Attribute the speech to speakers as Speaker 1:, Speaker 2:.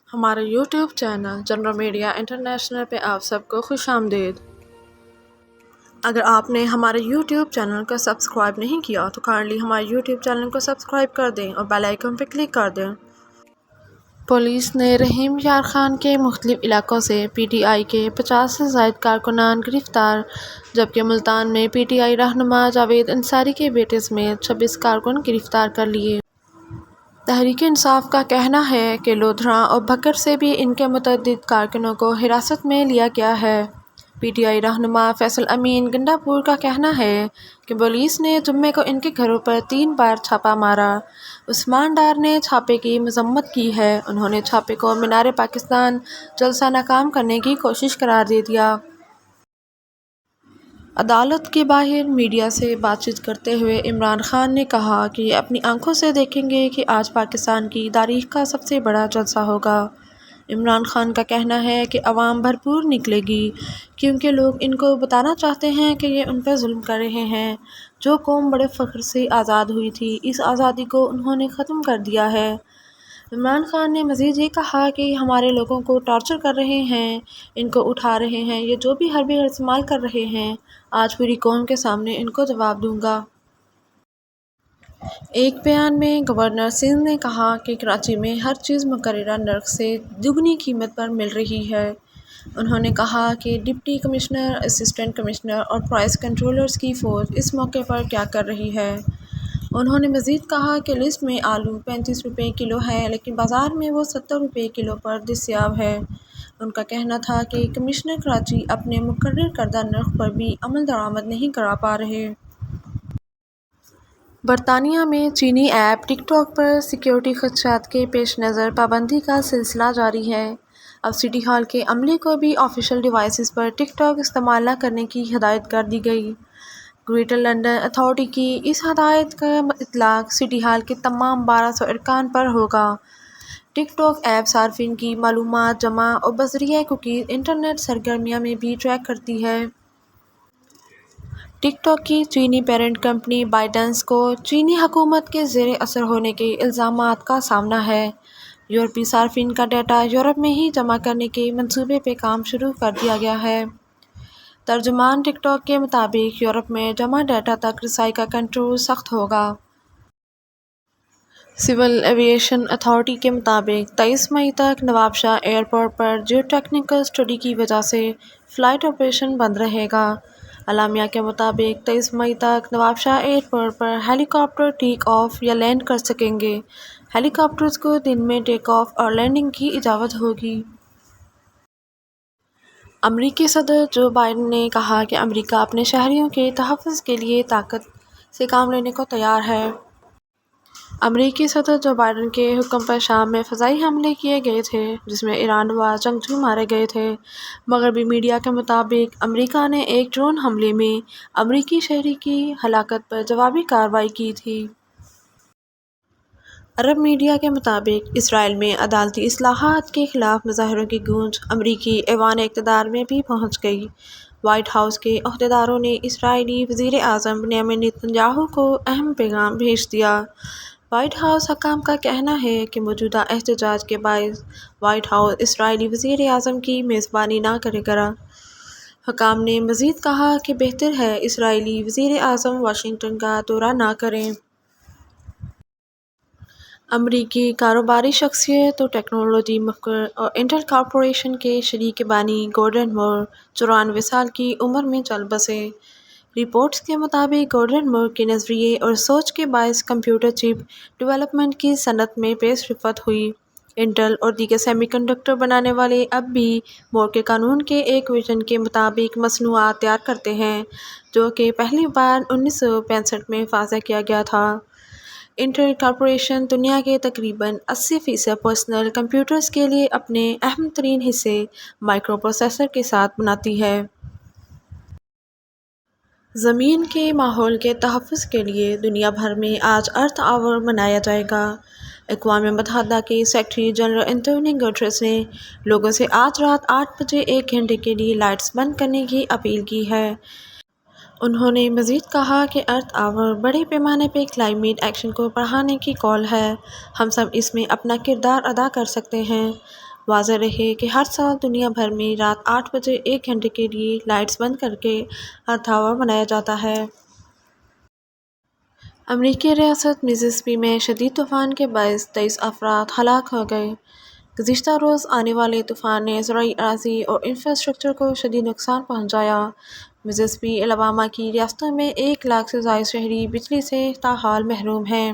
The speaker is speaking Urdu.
Speaker 1: ہمارے YouTube channel general media international پہ آپ سب کو خوش آمدید۔ اگر آپ نے ہمارے یوٹیوب چینل کو سبسکرائب نہیں کیا تو کائنڈلی ہمارے یوٹیوب چینل کو سبسکرائب کر دیں اور بیل آئیکن پہ کلک کر دیں۔ پولیس نے رحیم یار خان کے مختلف علاقوں سے پی ٹی آئی کے 50 سے زائد کارکنان گرفتار، جبکہ ملتان میں پی ٹی آئی رہنما جاوید انصاری کے بیٹے سمیت 26 کارکن گرفتار کر لیے۔ تحریک انصاف کا کہنا ہے کہ لودھراں اور بھکر سے بھی ان کے متعدد کارکنوں کو حراست میں لیا گیا ہے۔ پی ٹی آئی رہنما فیصل امین گنڈا پور کا کہنا ہے کہ پولیس نے جمعے کو ان کے گھروں پر 3 بار چھاپہ مارا۔ عثمان ڈار نے چھاپے کی مذمت کی ہے۔ انہوں نے چھاپے کو مینار پاکستان جلسہ ناکام کرنے کی کوشش قرار دے دیا۔ عدالت کے باہر میڈیا سے بات چیت کرتے ہوئے عمران خان نے کہا کہ یہ اپنی آنکھوں سے دیکھیں گے کہ آج پاکستان کی تاریخ کا سب سے بڑا جلسہ ہوگا۔ عمران خان کا کہنا ہے کہ عوام بھرپور نکلے گی کیونکہ لوگ ان کو بتانا چاہتے ہیں کہ یہ ان پر ظلم کر رہے ہیں۔ جو قوم بڑے فخر سے آزاد ہوئی تھی، اس آزادی کو انہوں نے ختم کر دیا ہے۔ عمران خان نے مزید یہ کہا کہ یہ ہمارے لوگوں کو ٹارچر کر رہے ہیں، ان کو اٹھا رہے ہیں، یہ جو بھی حربے استعمال کر رہے ہیں، آج پوری قوم کے سامنے ان کو جواب دوں گا۔ ایک بیان میں گورنر سندھ نے کہا کہ کراچی میں ہر چیز مقررہ نرخ سے دوگنی قیمت پر مل رہی ہے۔ انہوں نے کہا کہ ڈپٹی کمشنر، اسسٹنٹ کمشنر اور پرائس کنٹرولرز کی فوج اس موقع پر کیا کر رہی ہے۔ انہوں نے مزید کہا کہ لسٹ میں آلو 35 روپے کلو ہے لیکن بازار میں وہ 70 روپے کلو پر دستیاب ہے۔ ان کا کہنا تھا کہ کمشنر کراچی اپنے مقرر کردہ نرخ پر بھی عمل درآمد نہیں کرا پا رہے۔ برطانیہ میں چینی ایپ ٹک ٹاک پر سیکیورٹی خدشات کے پیش نظر پابندی کا سلسلہ جاری ہے۔ اب سٹی ہال کے عملے کو بھی آفیشل ڈیوائسز پر ٹک ٹاک استعمال نہ کرنے کی ہدایت کر دی گئی۔ گریٹر لندن اتھارٹی کی اس ہدایت کا اطلاق سٹی ہال کے تمام 1200 ارکان پر ہوگا۔ ٹک ٹاک ایپ صارفین کی معلومات جمع اور بذریعہ کوکیز انٹرنیٹ سرگرمیاں میں بھی ٹریک کرتی ہے۔ ٹک ٹاک کی چینی پیرنٹ کمپنی بائٹ ڈینس کو چینی حکومت کے زیر اثر ہونے کے الزامات کا سامنا ہے۔ یورپی صارفین کا ڈیٹا یورپ میں ہی جمع کرنے کے منصوبے پہ کام شروع کر دیا گیا ہے۔ ترجمان ٹک ٹاک کے مطابق یورپ میں جمع ڈیٹا تک رسائی کا کنٹرول سخت ہوگا۔ سول ایویشن اتھارٹی کے مطابق 23 مئی تک نوابشاہ ایئرپورٹ پر جیو ٹیکنیکل اسٹڈی کی وجہ سے فلائٹ آپریشن بند رہے گا۔ اعلامیہ کے مطابق 23 مئی تک نوابشاہ ایئرپورٹ پر ہیلی کاپٹر ٹیک آف یا لینڈ کر سکیں گے۔ ہیلی کاپٹرز کو دن میں ٹیک آف اور لینڈنگ کی اجازت ہوگی۔ امریکی صدر جو بائیڈن نے کہا کہ امریکہ اپنے شہریوں کے تحفظ کے لیے طاقت سے کام لینے کو تیار ہے۔ امریکی صدر جو بائیڈن کے حکم پر شام میں فضائی حملے کیے گئے تھے جس میں ایران نواز جنگجو مارے گئے تھے۔ مغربی میڈیا کے مطابق امریکہ نے ایک ڈرون حملے میں امریکی شہری کی ہلاکت پر جوابی کارروائی کی تھی۔ عرب میڈیا کے مطابق اسرائیل میں عدالتی اصلاحات کے خلاف مظاہروں کی گونج امریکی ایوان اقتدار میں بھی پہنچ گئی۔ وائٹ ہاؤس کے عہدیداروں نے اسرائیلی وزیر اعظم بنیامین نتن یاہو کو اہم پیغام بھیج دیا۔ وائٹ ہاؤس حکام کا کہنا ہے کہ موجودہ احتجاج کے باعث وائٹ ہاؤس اسرائیلی وزیر اعظم کی میزبانی نہ کرے گا۔ حکام نے مزید کہا کہ بہتر ہے اسرائیلی وزیر اعظم واشنگٹن کا دورہ نہ کریں۔ امریکی کاروباری شخصیت اور ٹیکنالوجی ماہر اور انٹل کارپوریشن کے شریک بانی گورڈن مور 94 سال کی عمر میں چل بسے۔ رپورٹس کے مطابق گورڈن مور کے نظریے اور سوچ کے باعث کمپیوٹر چپ ڈیولپمنٹ کی صنعت میں پیش رفت ہوئی۔ انٹل اور دیگر سیمی کنڈکٹر بنانے والے اب بھی مور کے قانون کے ایک وژن کے مطابق مصنوعات تیار کرتے ہیں جو کہ پہلی بار 1965 میں واضح کیا گیا تھا۔ انٹل کارپوریشن دنیا کے تقریباً 80% پرسنل کمپیوٹرز کے لیے اپنے اہم ترین حصے مائکرو پروسیسر کے ساتھ بناتی ہے۔ زمین کے ماحول کے تحفظ کے لیے دنیا بھر میں آج ارتھ آور منایا جائے گا۔ اقوام متحدہ کے سیکریٹری جنرل انتونی گٹریس نے لوگوں سے آج رات 8 بجے 1 گھنٹے کے لیے لائٹس بند کرنے کی اپیل کی ہے۔ انہوں نے مزید کہا کہ ارتھ آور بڑے پیمانے پہ کلائمیٹ ایکشن کو بڑھانے کی کال ہے۔ ہم سب اس میں اپنا کردار ادا کر سکتے ہیں۔ واضح رہے کہ ہر سال دنیا بھر میں رات 8 بجے 1 گھنٹے کے لیے لائٹس بند کر کے ارتھ آور منایا جاتا ہے۔ امریکی ریاست مسیسپی میں شدید طوفان کے باعث 23 افراد ہلاک ہو گئے۔ گزشتہ روز آنے والے طوفان نے زرعی اراضی اور انفراسٹرکچر کو شدید نقصان پہنچایا۔ مسیسپی، الاباما کی ریاستوں میں 1 لاکھ سے زائد شہری بجلی سے تاحال محروم ہیں۔